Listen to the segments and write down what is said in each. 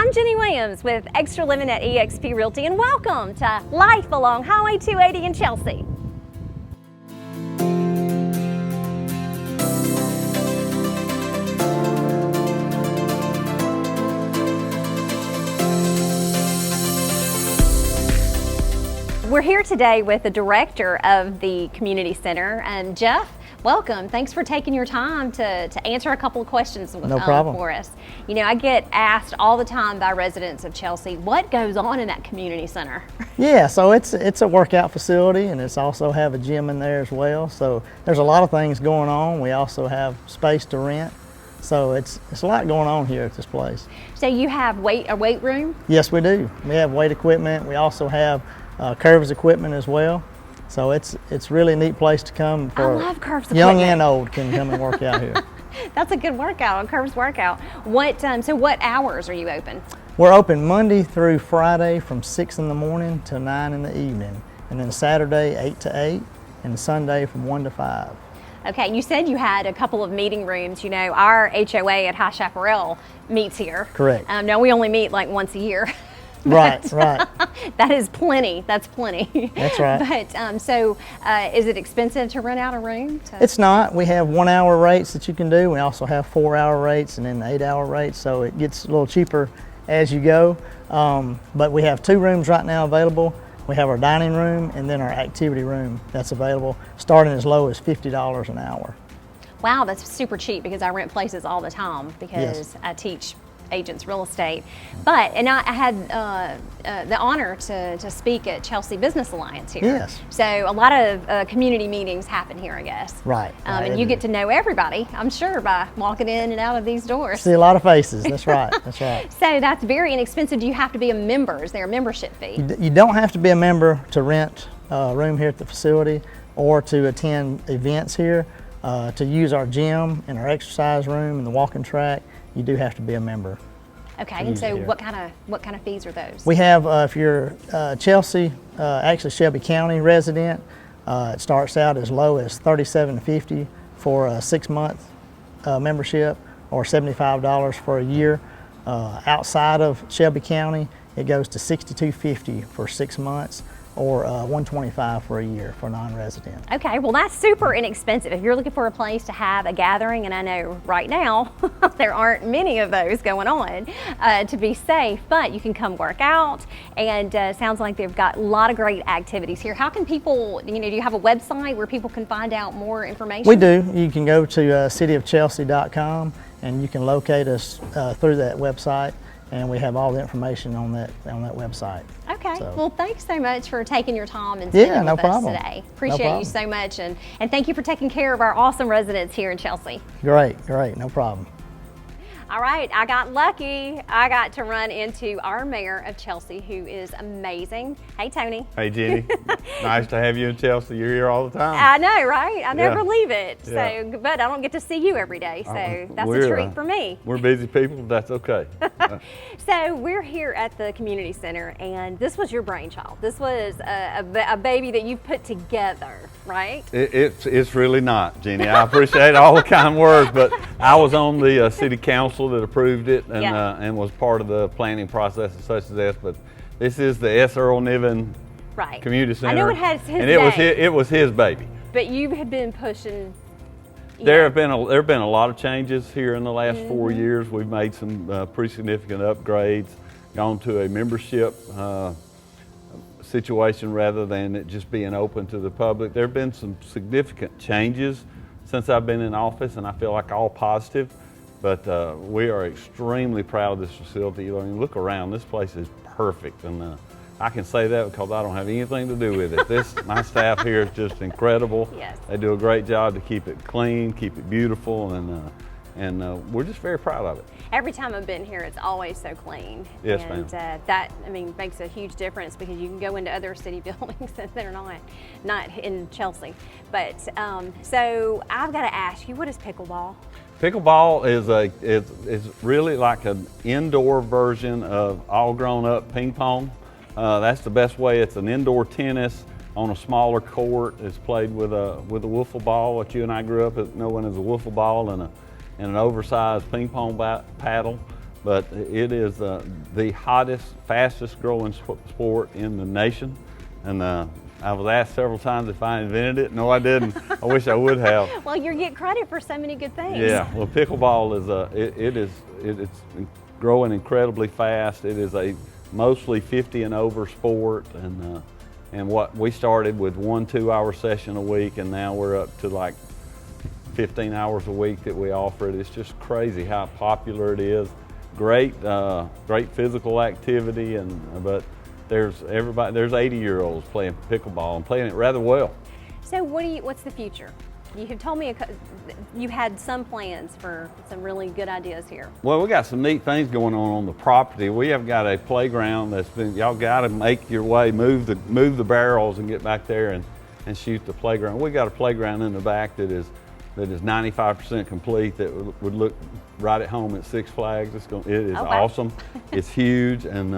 I'm Jenny Williams with Extra Limit at eXp Realty, and welcome to Life Along Highway 280 in Chelsea. We're here today with the director of the community center, and Jeff, welcome. Thanks for taking your time to answer a couple of questions for us. You know, I get asked all the time by residents of Chelsea, what goes on in that community center? Yeah, so it's a workout facility, and it's also have a gym in there as well. So there's a lot of things going on. We also have space to rent. So it's a lot going on here at this place. So you have a weight room? Yes, we do. We have weight equipment. We also have curves equipment as well. So it's really a neat place to come for I love curves young equipment. and old can come and work out here. That's a good workout, a curves workout. So what hours are you open? We're open Monday through Friday from 6 in the morning to 9 in the evening, and then Saturday 8 to 8, and Sunday from 1 to 5. Okay, you said you had a couple of meeting rooms. You know, our HOA at High Chaparral meets here. Correct. Now we only meet like once a year. Right. That is plenty. That's plenty. That's right. But is it expensive to rent out a room? It's not. We have 1 hour rates that you can do. We also have 4 hour rates and then 8 hour rates. So it gets a little cheaper as you go. But we have 2 rooms right now available. We have our dining room and then our activity room that's available, starting as low as $50 an hour. Wow, that's super cheap because I rent places all the time because Yes. I teach agents real estate. And I had the honor to speak at Chelsea Business Alliance here. Yes. So a lot of community meetings happen here, I guess. Right. And you get to know everybody, I'm sure, by walking in and out of these doors. See a lot of faces. That's right. That's right. So that's very inexpensive. Do you have to be a member? Is there a membership fee? You don't have to be a member to rent a room here at the facility or to attend events here. To use our gym and our exercise room and the walking track, you do have to be a member. Okay, and so what kind of fees are those? We have, if you're Chelsea, actually Shelby County resident, it starts out as low as $37.50 for a 6-month membership, or $75 for a year. Outside of Shelby County, it goes to $62.50 for 6 months, or $125 for a year for non-resident. Okay, well that's super inexpensive. If you're looking for a place to have a gathering, and I know right now there aren't many of those going on to be safe, but you can come work out, and sounds like they've got a lot of great activities here. How can people, do you have a website where people can find out more information? We do. You can go to cityofchelsea.com and you can locate us through that website. And we have all the information on that website. Okay. So. Well, thanks so much for taking your time and spending no with problem. us today. Appreciate you so much, and thank you for taking care of our awesome residents here in Chelsea. Great, no problem. All right, I got lucky. I got to run into our mayor of Chelsea, who is amazing. Hey, Tony. Hey, Jenny. Nice to have you in Chelsea. You're here all the time. I know, right? I never Yeah. leave it. Yeah. So, but I don't get to see you every day, so that's a treat for me. We're busy people, but that's okay. So we're here at the community center, and this was your brainchild. This was a baby that you've put together, right? It's really not, Jenny. I appreciate all the kind words, but I was on the city council that approved it and was part of the planning process and such as this. But this is the S. Earl Niven Community Center. I know it has his and name. it was his baby. But you had been pushing. There have been a lot of changes here in the last 4 years. We've made some pretty significant upgrades, gone to a membership situation rather than it just being open to the public. There have been some significant changes since I've been in office, and I feel like all positive. But we are extremely proud of this facility. I mean, look around, this place is perfect. And I can say that because I don't have anything to do with it. My staff here is just incredible. Yes. They do a great job to keep it clean, keep it beautiful, and we're just very proud of it. Every time I've been here, it's always so clean. Yes, and ma'am. that, makes a huge difference because you can go into other city buildings that are not in Chelsea. But so I've got to ask you, what is pickleball? Pickleball is really like an indoor version of all grown up ping pong. That's the best way. It's an indoor tennis on a smaller court. It's played with a wiffle ball, what you and I grew up knowing as a wiffle ball, and an oversized ping pong paddle. but it is the hottest, fastest growing sport in the nation. And I was asked several times if I invented it. No, I didn't. I wish I would have. Well, you get credit for so many good things. Yeah, well, pickleball is it's growing incredibly fast. It is a mostly 50 and over sport, and what we started with 1 2-hour session a week, and now we're up to like 15 hours a week that we offer it. It's just crazy how popular it is. Great physical activity, but there's 80-year-olds playing pickleball and playing it rather well. So what's the future? You have told me you had some plans for some really good ideas here. Well, we got some neat things going on the property. We have got a playground y'all got to make your way, move the barrels and get back there and shoot the playground. We got a playground in the back that is 95% complete, that would look right at home at Six Flags. It is awesome. It's huge, and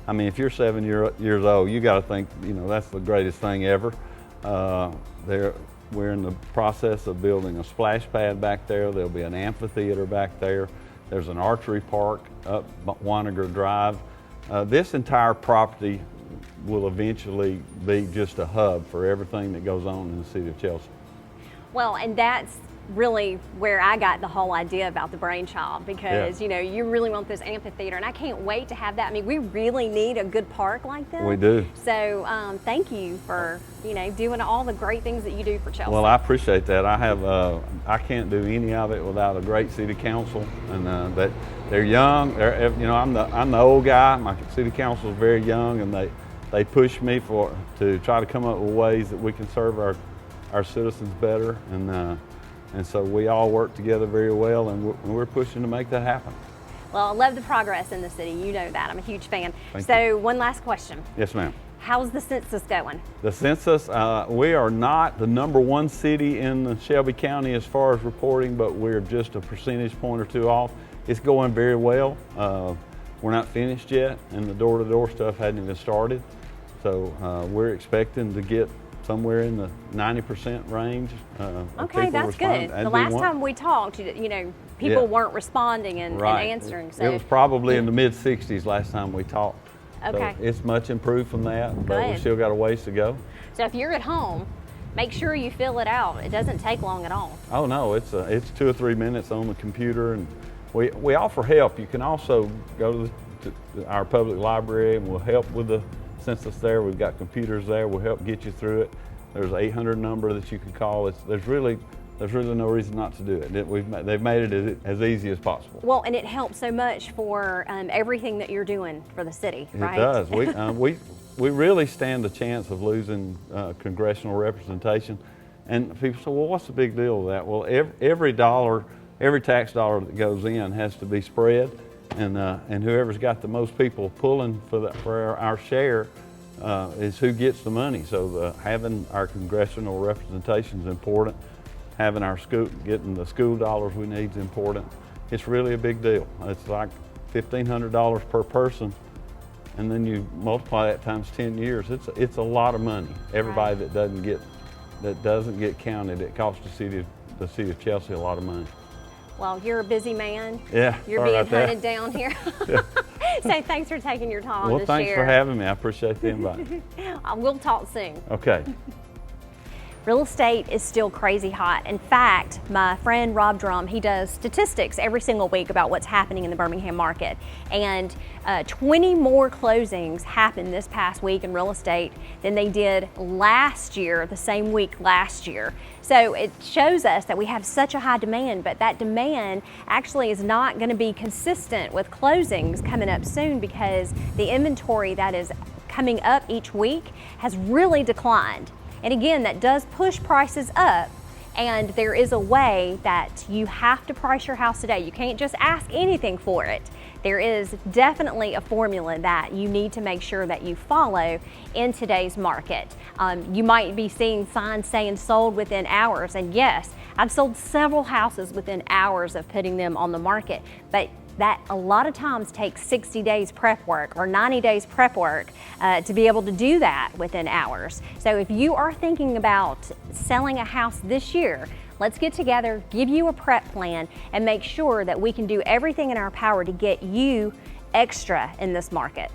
I mean, if you're 7 years old, you got to think, that's the greatest thing ever. We're in the process of building a splash pad back there. There'll be an amphitheater back there. There's an archery park up Waniger Drive. This entire property will eventually be just a hub for everything that goes on in the city of Chelsea. Well, and that's really where I got the whole idea about the brainchild, because you really want this amphitheater, and I can't wait to have that. I mean, we really need a good park like this. We do. So thank you for doing all the great things that you do for Chelsea. Well, I appreciate that. I can't do any of it without a great city council, and that they're young. I'm the old guy. My city council is very young, and they push me to try to come up with ways that we can serve our citizens better, and so we all work together very well, and we're pushing to make that happen. Well, I love the progress in the city. You know that. I'm a huge fan. Thank so you. One last question. Yes, ma'am. How's the census going? The census, we are not the #1 city in the Shelby County as far as reporting, but we're just a percentage point or two off. It's going very well. We're not finished yet, and the door-to-door stuff hadn't even started. So we're expecting to get somewhere in the 90% range. Okay, that's good. The last time we talked, people weren't responding and answering. So it was probably in the mid-60s last time we talked. Okay. So it's much improved from that, but we still got a ways to go. So if you're at home, make sure you fill it out. It doesn't take long at all. Oh no, it's 2 or 3 minutes on the computer, and we offer help. You can also go to our public library, and we'll help with the census there. We've got computers there. We'll help get you through it. There's an 800 number that you can call. There's really no reason not to do it. They've made it as easy as possible. Well, and it helps so much for everything that you're doing for the city, right? It does. We really stand a chance of losing congressional representation. And people say, well, what's the big deal with that? Well, every tax dollar that goes in has to be spread, and whoever's got the most people pulling for our share is who gets the money. So having our congressional representation is important. Having getting the school dollars we need is important. It's really a big deal. It's like $1,500 per person, and then you multiply that times 10 years. It's a lot of money. Everybody that doesn't get counted, it costs the city of Chelsea a lot of money. Well, you're a busy man. Yeah, you're being hunted down here. So thanks for taking your time to share. Well, thanks for having me. I appreciate the invite. We'll talk soon. Okay. Real estate is still crazy hot. In fact, my friend Rob Drum, he does statistics every single week about what's happening in the Birmingham market. And 20 more closings happened this past week in real estate than they did last year, the same week last year. So it shows us that we have such a high demand, but that demand actually is not going to be consistent with closings coming up soon, because the inventory that is coming up each week has really declined. And again, that does push prices up, and there is a way that you have to price your house today. You can't just ask anything for it. There is definitely a formula that you need to make sure that you follow in today's market. You might be seeing signs saying sold within hours, and yes, I've sold several houses within hours of putting them on the market, but that a lot of times takes 60 days prep work or 90 days prep work to be able to do that within hours. So if you are thinking about selling a house this year, Let's get together, give you a prep plan, and make sure that we can do everything in our power to get you extra in this market.